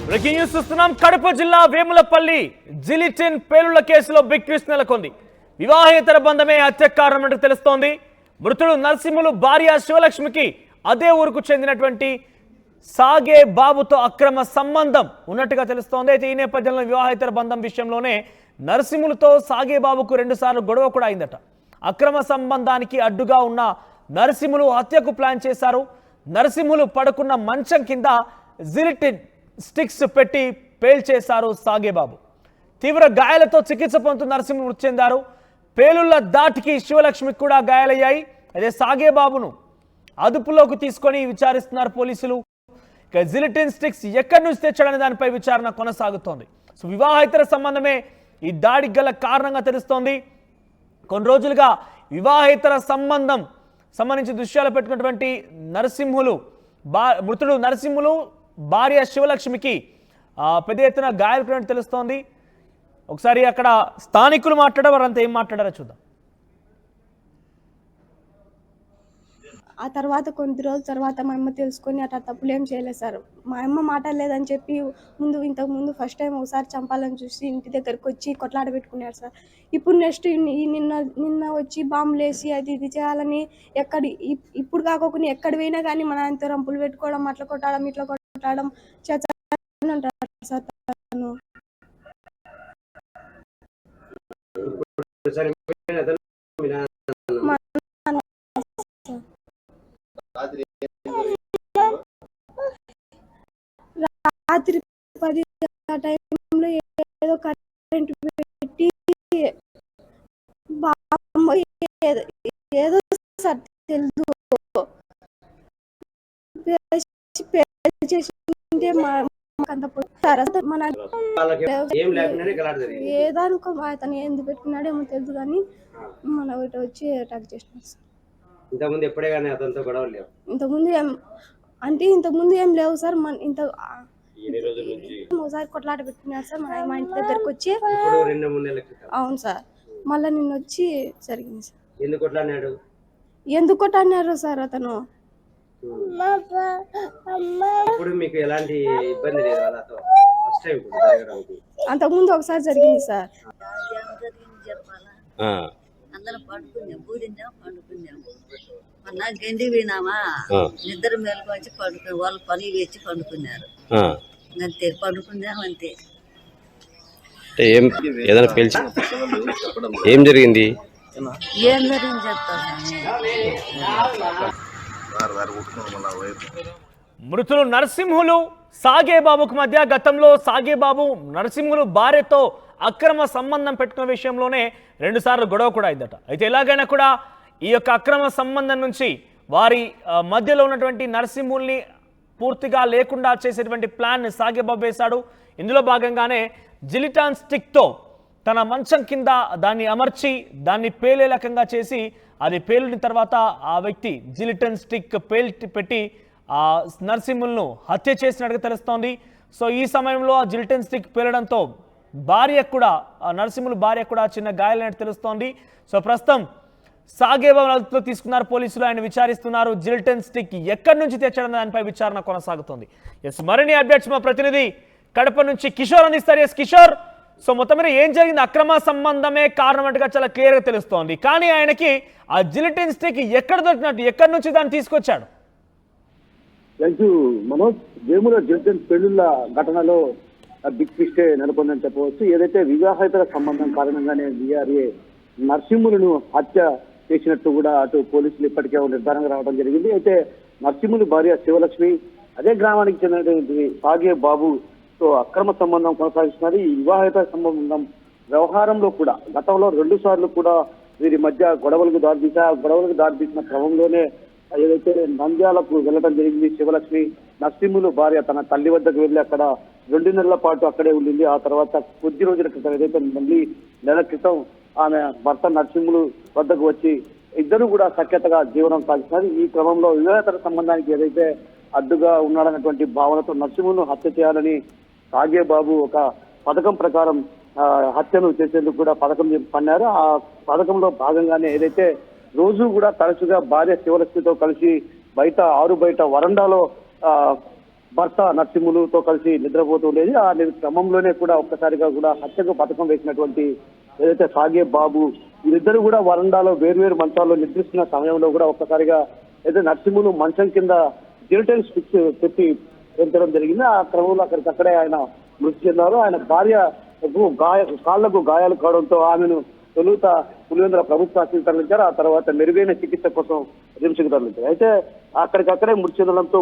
Breaking news చూస్తున్నాం. కడప జిల్లా Vemulapalli gelatine పేలుళ్ల కేసులో బిగ్ ట్విస్ట్ నెలకొంది. వివాహేతర బంధమే హత్య కారణమంటూ తెలుస్తోంది. మృతుడు నరసింహులు భార్య శివలక్ష్మికి అదే ఊరుకు చెందినటువంటి సాగే బాబుతో అక్రమ సంబంధం ఉన్నట్టుగా తెలుస్తోంది. అయితే ఈ నేపథ్యంలో వివాహేతర బంధం విషయంలోనే నరసింహులతో సాగే బాబుకు 2 సార్లు గొడవ కూడా అయిందట. అక్రమ సంబంధానికి అడ్డుగా ఉన్న నరసింహులు హత్యకు ప్లాన్ చేశారు. నరసింహులు పడుకున్న మంచం కింద జిలిటిన్ స్టిక్స్ పెట్టి పేల్చేశారు సాగేబాబు. తీవ్ర గాయాలతో చికిత్స పొందుతూ నరసింహులు మృతి చెందారు. పేలుళ్ల దాటికి శివలక్ష్మికి కూడా గాయాలయ్యాయి. అదే సాగేబాబును అదుపులోకి తీసుకొని విచారిస్తున్నారు పోలీసులు. ఇక జిలిటిన్ స్టిక్స్ ఎక్కడి నుంచి తెచ్చాడనే దానిపై విచారణ కొనసాగుతోంది. సో వివాహేతర సంబంధమే ఈ దాడికి గల కారణంగా తెలుస్తోంది. కొన్ని రోజులుగా వివాహేతర సంబంధించి దృశ్యాలు పెట్టుకున్నటువంటి మృతుడు నరసింహులు భార్య శివలక్ష్మికి పెద్ద ఎత్తున గాయాలు తెలుస్తోంది. ఒకసారి అక్కడ స్థానికులు మాట్లాడారు, వారంతా ఏం మాట్లాడారో చూద్దాం. ఆ తర్వాత కొద్ది రోజుల తర్వాత మా అమ్మ తెలుసుకొని అట్లా తప్పులు ఏం చేయలేదు సార్. మా అమ్మ మాట్లాడలేదని చెప్పి ఇంతకు ముందు ఫస్ట్ టైం ఒకసారి చంపాలని చూసి ఇంటి దగ్గరకు వచ్చి కొట్లాట పెట్టుకున్నారు సార్. ఇప్పుడు నెక్స్ట్ నిన్న వచ్చి బాంబులు వేసి అది ఇది చేయాలని ఇప్పుడు కాకుండా ఎక్కడ పోయినా కానీ మన ఆయనతో రంపులు పెట్టుకోవడం, అట్లా కొట్టడం ఇట్లా కొట్టడం చేస్తారంటారు సార్. తను రాత్రి 10 టైంలో ఏదో కరెంట్ పెట్టి బాంబు ఏదో సార్ తెలుసు చేసింటే ఏదానికో అతను ఎందుకు పెట్టుకున్నాడేమో తెలుసు కానీ మన ఒకటి వచ్చి అటాక్ చేసినారు సార్. ఇంతకుముందు ఏం లేవు సార్. ఒకసారి కొట్లాట పెట్టుకున్నారు సార్ మా ఇంటి దగ్గరకు వచ్చి. అవును సార్. మళ్ళీ నిన్న వచ్చి జరిగింది సార్. ఎందుకు కొట్టన్నారు సార్ అతను? అంతకుముందు ఒకసారి జరిగింది సార్. అందరం పండుకున్నాం, మొన్న గండి పోయినామా, నిద్ర మేలకు వచ్చి పండుకున్నాం. వాళ్ళు పని వేసి పండుకున్నారు, అంతే పండుకున్నాం అంతే. ఏం జరిగింది మృతులు నరసింహులు సాగేబాబుకు మధ్య గతంలో సాగేబాబు నరసింహులు భార్యతో అక్రమ సంబంధం పెట్టుకున్న విషయంలోనే 2 సార్లు గొడవ కూడా అయిందట. అయితే ఎలాగైనా కూడా ఈ యొక్క అక్రమ సంబంధం నుంచి వారి మధ్యలో ఉన్నటువంటి నరసింహుల్ని పూర్తిగా లేకుండా చేసేటువంటి ప్లాన్ సాగేబాబు వేశాడు. ఇందులో భాగంగానే జిలిటాన్ స్టిక్తో తన మంచం కింద దాన్ని అమర్చి దాన్ని పేలే రకంగా చేసి అది పేలిన తర్వాత ఆ వ్యక్తి జిలిటన్ స్టిక్ పెట్టి ఆ నరసింహులను హత్య చేసినట్టుగా తెలుస్తోంది. సో ఈ సమయంలో ఆ జిలిటన్ స్టిక్ పేలడంతో నరసింహులు భార్య కూడా చిన్న గాయాలైనట్టు తెలుస్తోంది. సో ప్రస్తుతం సాగేబాబు అదుపులో తీసుకున్నారు పోలీసులు. ఆయన విచారిస్తున్నారు. జిలిటన్ స్టిక్ ఎక్కడి నుంచి తెచ్చడం దానిపై విచారణ కొనసాగుతోంది. ఎస్, మరిన్ని అప్డేట్స్ మా ప్రతినిధి కడప నుంచి కిషోర్ అందిస్తారు. ఎస్ కిషోర్, సో మొత్తం మీద ఏం జరిగింది? అక్రమ సంబంధమే కారణమంటగా చాలా క్లియర్గా తెలుస్తోంది. కానీ ఆయనకి ఆ జిలిటిన్ స్టిక్ ఎక్కడ దొరికినట్టు, ఎక్కడి నుంచి దాన్ని తీసుకొచ్చాడు? మనోజ్, వేముల జిలిటిన్ పెళ్లిళ్ల ఘటనలో బిగ్ ట్విస్టే నెలకొందని చెప్పవచ్చు. ఏదైతే వివాహేతర సంబంధం కారణంగానే వీఆర్ఏ నరసింహులను హత్య చేసినట్టు కూడా అటు పోలీసులు ఇప్పటికే నిర్ధారణగా రావడం జరిగింది. అయితే నరసింహులు భార్య శివలక్ష్మి అదే గ్రామానికి చెందినటువంటి సాగే బాబుతో అక్రమ సంబంధం కొనసాగిస్తున్నారు. ఈ వివాహేతర సంబంధం వ్యవహారంలో కూడా గతంలో 2 సార్లు కూడా వీరి మధ్య గొడవలకు దారితీసిన క్రమంలోనే ఏదైతే నంద్యాలకు వెళ్ళడం జరిగింది శివలక్ష్మి. నరసింహులు భార్య తన తల్లి వద్దకు వెళ్ళి అక్కడ 2 నెలల పాటు అక్కడే ఉండింది. ఆ తర్వాత కొద్ది రోజుల క్రితం ఏదైతే మళ్ళీ నెల క్రితం ఆమె భర్త నరసింహులు వద్దకు వచ్చి ఇద్దరు కూడా సఖ్యతగా జీవనం సాగిస్తున్నారు. ఈ క్రమంలో వివాహేతర సంబంధానికి ఏదైతే అడ్డుగా ఉన్నాడన్నటువంటి భావనతో నరసింహులను హత్య చేయాలని సాగేబాబు ఒక పథకం ప్రకారం హత్యను చేసేందుకు కూడా పథకం పన్నారు. ఆ పథకంలో భాగంగానే ఏదైతే రోజు కూడా తరచుగా భార్య శివలక్ష్మితో కలిసి ఆరు బయట వరండాలో భర్త నరసింహులతో కలిసి నిద్రపోతుండేది. ఆ క్రమంలోనే కూడా ఒక్కసారిగా కూడా హత్యకు పథకం వేసినటువంటి ఏదైతే సాగే బాబు, వీరిద్దరు కూడా వరండాలో వేర్వేరు మంచాల్లో నిద్రిస్తున్న సమయంలో కూడా ఒక్కసారిగా ఏదైతే నరసింహులు మంచం కింద జిలిటిన్ స్టిక్స్ పెట్టి పెంచడం జరిగింది. ఆ క్రమంలో అక్కడికక్కడే ఆయన మృతి చెందారు. ఆయన భార్య కాళ్లకు గాయాలు కావడంతో ఆమెను తొలుత పులివెందుల ప్రభుత్వ ఆసుపత్రికి తరలించారు. ఆ తర్వాత మెరుగైన చికిత్స కోసం రిమ్స్కి తరలించారు. అయితే అక్కడికక్కడే మృతి చెందడంతో